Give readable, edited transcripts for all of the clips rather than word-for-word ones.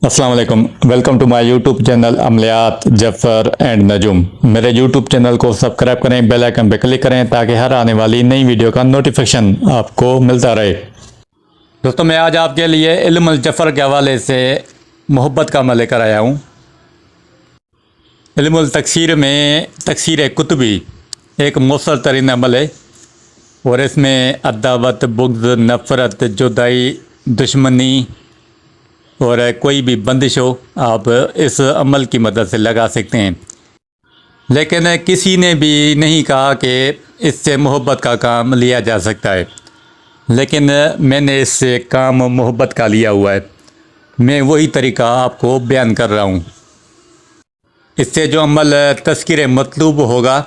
अस्सलाम वालेकुम। Welcome to my YouTube channel अमलियात जफ़र एंड नजुम। मेरे यूट्यूब चैनल को सब्सक्राइब करें, बेल आइकन पर क्लिक करें ताकि हर आने वाली नई वीडियो का नोटिफिकेशन आपको मिलता रहे। दोस्तों, मैं आज आपके लिए इल्मुल जफ़र के हवाले से मोहब्बत का अमल लेकर आया हूँ। इल्मुल तकसीर में तकसीर कुतुबी एक मौसर तरीन अमल है और इसमें अदावत, बुग़्ज़, नफ़रत, जुदाई, दुश्मनी और कोई भी बंदिश हो आप इस अमल की मदद से लगा सकते हैं। लेकिन किसी ने भी नहीं कहा कि इससे मोहब्बत का काम लिया जा सकता है, लेकिन मैंने इससे काम मोहब्बत का लिया हुआ है। मैं वही तरीका आपको बयान कर रहा हूँ। इससे जो अमल तज़किरे मतलूब होगा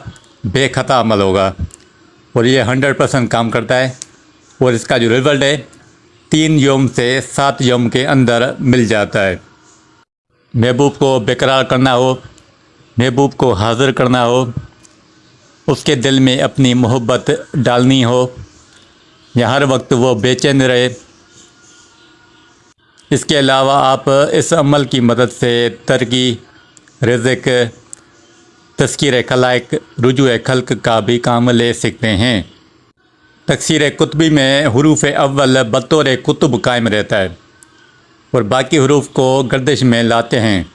बेखता अमल होगा और ये 100% काम करता है और इसका जो रिज़ल्ट है 3 यौम से 7 यौम के अंदर मिल जाता है। महबूब को बेकरार करना हो, महबूब को हाज़िर करना हो, उसके दिल में अपनी मोहब्बत डालनी हो या हर वक्त वो बेचैन रहे। इसके अलावा आप इस अमल की मदद से तरक्की, रिज़्क़, तज़किर खलाइक, रुजू खल्क का भी काम ले सकते हैं। तकसीर कुतुबी में हरूफ अव्वल बतौर कुतुब कायम रहता है और बाकी हरूफ को गर्दिश में लाते हैं।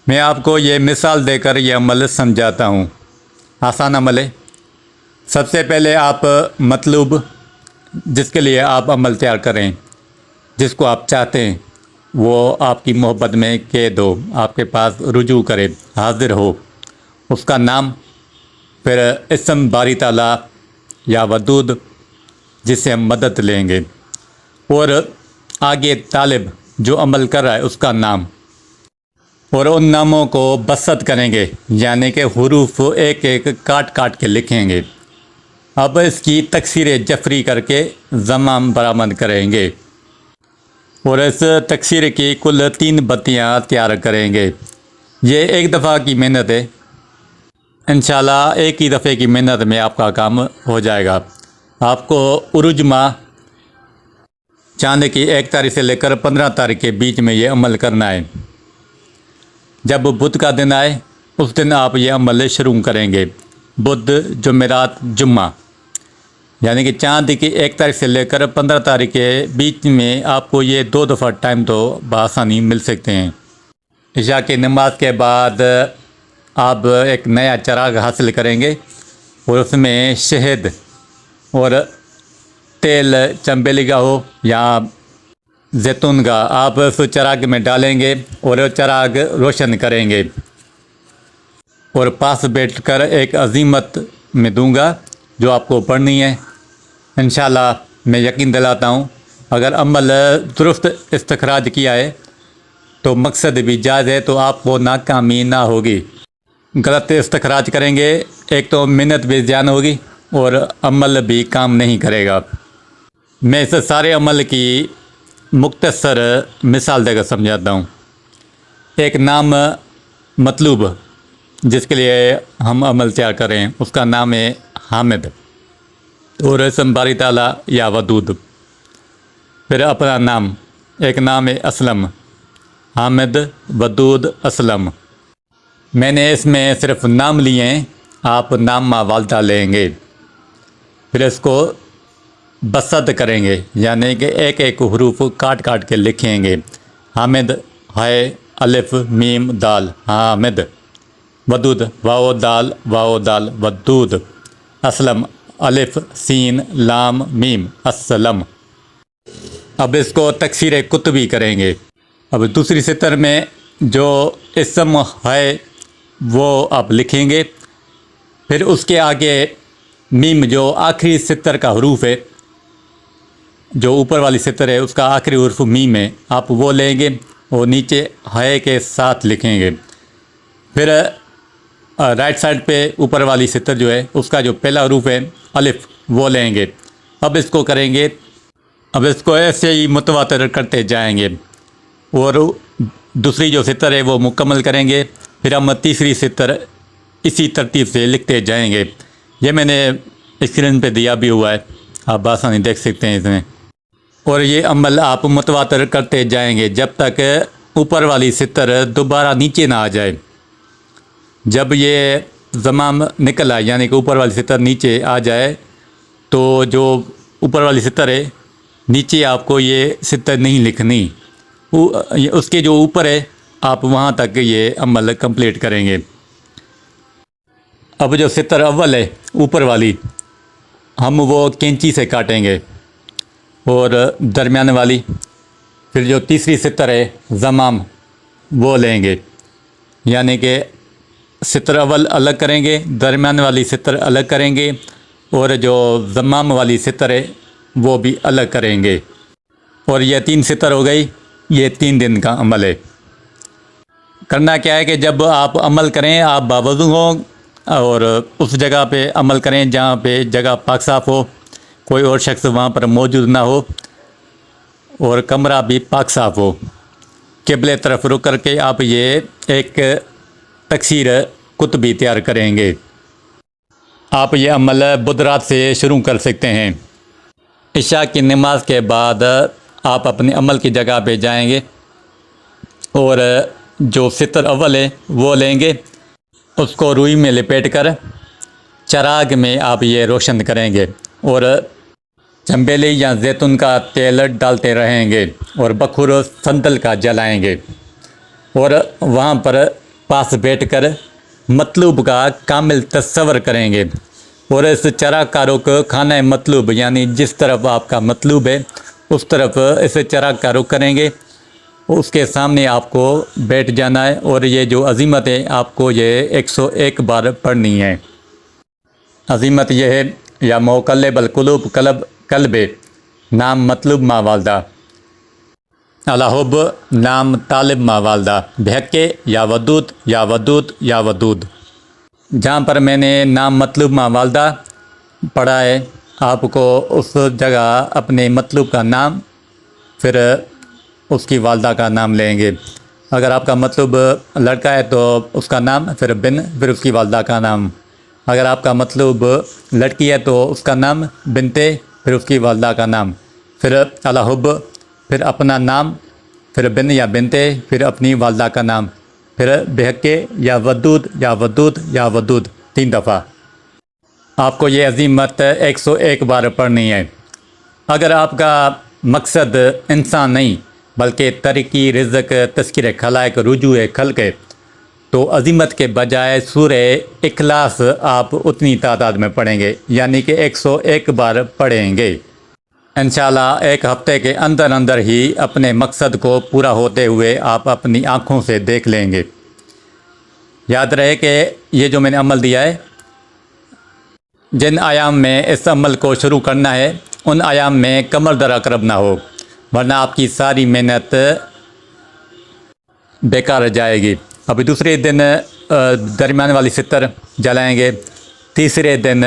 मैं आपको ये मिसाल देकर यह अमल समझाता हूँ। आसान अमल है। सबसे पहले आप मतलूब जिसके लिए आप अमल तैयार करें, जिसको आप चाहते हैं वो आपकी मोहब्बत में कैद हो, आपके पास रुजू करे, हाजिर हो, उसका नाम, फिर इस्म बारी ताला या वदूद जिससे हम मदद लेंगे, और आगे तालिब जो अमल कर रहा है उसका नाम, और उन नामों को बसत करेंगे यानी कि हुरूफ एक एक काट काट के लिखेंगे। अब इसकी तकसीर जफरी करके ज़माम बरामद करेंगे और इस तकसीर की कुल 3 बत्तियाँ तैयार करेंगे। ये एक दफ़ा की मेहनत है। इंशाल्लाह एक ही दफ़े की मेहनत में आपका काम हो जाएगा। आपको उरुज माह चांद की 1 तारीख से लेकर 15 तारीख के बीच में ये अमल करना है। जब बुध का दिन आए उस दिन आप ये अमल शुरू करेंगे। बुध, जुमेरात, जुम्मा, यानी कि चांद की 1 तारीख से लेकर 15 तारीख के बीच में आपको ये 2 दफ़ा टाइम तो बआसानी मिल सकते हैं। इशा की नमाज के बाद आप एक नया चराग हासिल करेंगे और उसमें शहद और तेल चंबेली का हो या जैतून का आप उस चराग में डालेंगे और चराग रोशन करेंगे और पास बैठकर एक अजीमत में दूंगा जो आपको पढ़नी है। इंशाल्लाह मैं यकीन दिलाता हूँ अगर अमल दुरुस्त इस्तखराज किया है तो मकसद भी जायज़ है तो आपको नाकामी ना होगी। गलत इस्तखराज करेंगे एक तो मेहनत भी ज़्यादा होगी और अमल भी काम नहीं करेगा। मैं इस सारे अमल की मुख्तसर मिसाल देकर समझाता हूँ। एक नाम मतलूब जिसके लिए हम अमल तैयार कर रहे हैं उसका नाम है हामिद और इस्म बारी ताला या वदूद। फिर अपना नाम, एक नाम है असलम, हामिद, वदूद, असलम। मैंने इसमें सिर्फ नाम लिए हैं, आप नाम वालदा लेंगे। फिर इसको बसत करेंगे यानी कि एक एक हरूफ काट काट के लिखेंगे। हामिद है अलिफ मीम दाल हामिद, वदूद वाओ दाल वदूद, असलम अलिफ सीन लाम मीम असलम। अब इसको तकसीर कुतुबी करेंगे। अब दूसरी सतर में जो इस्म है वो आप लिखेंगे। फिर उसके आगे मीम जो आखिरी सतर का हरूफ है, जो ऊपर वाली सतर है उसका आखिरी हरूफ मीम है, आप वो लेंगे और नीचे है के साथ लिखेंगे। फिर राइट साइड पे ऊपर वाली सतर जो है उसका जो पहला हरूफ है अलिफ वो लेंगे। अब इसको करेंगे, अब इसको ऐसे ही मुतवातिर करते जाएंगे और दूसरी जो सतर है वो मुकम्मल करेंगे। फिर हम तीसरी सतर इसी तरतीब से लिखते जाएंगे। ये मैंने स्क्रीन पे दिया भी हुआ है, आप आसानी देख सकते हैं इसमें। और ये अमल आप मुतवातर करते जाएंगे जब तक اوپر والی ستر دوبارہ نیچے نہ آ جائے۔ جب یہ زمام نکل آئے یعنی کہ اوپر والی ستر نیچے آ جائے تو جو اوپر والی ستر ہے نیچے آپ کو یہ ستر نہیں لکھنی، اس کے جو اوپر ہے آپ وہاں تک یہ عمل کمپلیٹ کریں گے۔ اب جو ستر اول ہے اوپر والی ہم وہ کینچی سے کاٹیں گے، اور درمیان والی پھر جو تیسری ستر ہے زمام وہ لیں گے، یعنی کہ ستر اول الگ کریں گے، درمیان والی ستر الگ کریں گے، اور جو زمام والی ستر ہے وہ بھی الگ کریں گے، اور یہ 3 ستر ہو گئی۔ یہ 3 دن کا عمل ہے۔ کرنا کیا ہے کہ جب آپ عمل کریں آپ باوضو ہوں اور اس جگہ پہ عمل کریں جہاں پہ جگہ پاک صاف ہو، کوئی اور شخص وہاں پر موجود نہ ہو، اور کمرہ بھی پاک صاف ہو۔ قبلے طرف رک کر کے آپ یہ ایک تکثیر قطبی تیار کریں گے۔ آپ یہ عمل بدھ رات سے شروع کر سکتے ہیں۔ عشاء کی نماز کے بعد آپ اپنے عمل کی جگہ پہ جائیں گے اور جو ستر اول ہے وہ لیں گے، اس کو روئی میں لپیٹ کر چراغ میں آپ یہ روشن کریں گے، اور چنبیلی یا زیتون کا تیل ڈالتے رہیں گے، اور بخور سندل کا جلائیں گے، اور وہاں پر پاس بیٹھ کر مطلوب کا کامل تصور کریں گے، اور اس چراغ کا رخ خانہ مطلوب یعنی جس طرف آپ کا مطلوب ہے اس طرف اس چراغ کا رخ کریں گے۔ اس کے سامنے آپ کو بیٹھ جانا ہے، اور یہ جو عظیمت ہے آپ کو یہ 101 بار پڑھنی ہے۔ عظیمت یہ ہے یا مقلب القلوب قلب نام مطلوب ما والدہ، الحب نام طالب ما والدہ، بحق یا ودود یا ودود یا ودود۔ جہاں پر میں نے نام مطلوب ما والدہ پڑھا ہے آپ کو اس جگہ اپنے مطلوب کا نام پھر اس کی والدہ کا نام لیں گے۔ اگر آپ کا مطلوب لڑکا ہے تو اس کا نام پھر بن پھر اس کی والدہ کا نام، اگر آپ کا مطلوب لڑکی ہے تو اس کا نام بنتے پھر اس کی والدہ کا نام، پھر الحب پھر اپنا نام پھر بن یا بنتے پھر اپنی والدہ کا نام، پھر بحق یا ودود یا ودود یا ودود 3 دفعہ۔ آپ کو یہ عظیمت 101 بار پڑھنی ہے۔ اگر آپ کا مقصد انسان نہیں بلکہ ترقی، رزق، تذکیر خلائق، رجوع خلق ہے تو عظیمت کے بجائے سورہ اخلاص آپ اتنی تعداد میں پڑھیں گے، یعنی کہ 101 بار پڑھیں گے۔ انشاءاللہ 1 ہفتے کے اندر ہی اپنے مقصد کو پورا ہوتے ہوئے آپ اپنی آنکھوں سے دیکھ لیں گے۔ یاد رہے کہ یہ جو میں نے عمل دیا ہے، جن ایام میں اس عمل کو شروع کرنا ہے ان ایام میں کمر در عقرب نہ ہو، ورنہ آپ کی ساری محنت بیکار جائے گی۔ ابھی دوسرے دن درمیان والی ستر جلائیں گے، تیسرے دن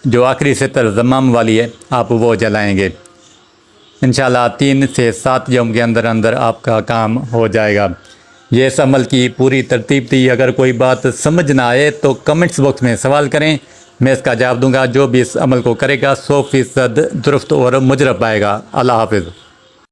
جو آخری ستر زمام والی ہے آپ وہ جلائیں گے۔ انشاءاللہ 3 سے 7 یوم کے اندر آپ کا کام ہو جائے گا۔ یہ اس عمل کی پوری ترتیب تھی۔ اگر کوئی بات سمجھ نہ آئے تو کمنٹس باکس میں سوال کریں، میں اس کا جواب دوں گا۔ جو بھی اس عمل کو کرے گا 100% درست اور مجرب پائے گا۔ اللہ حافظ۔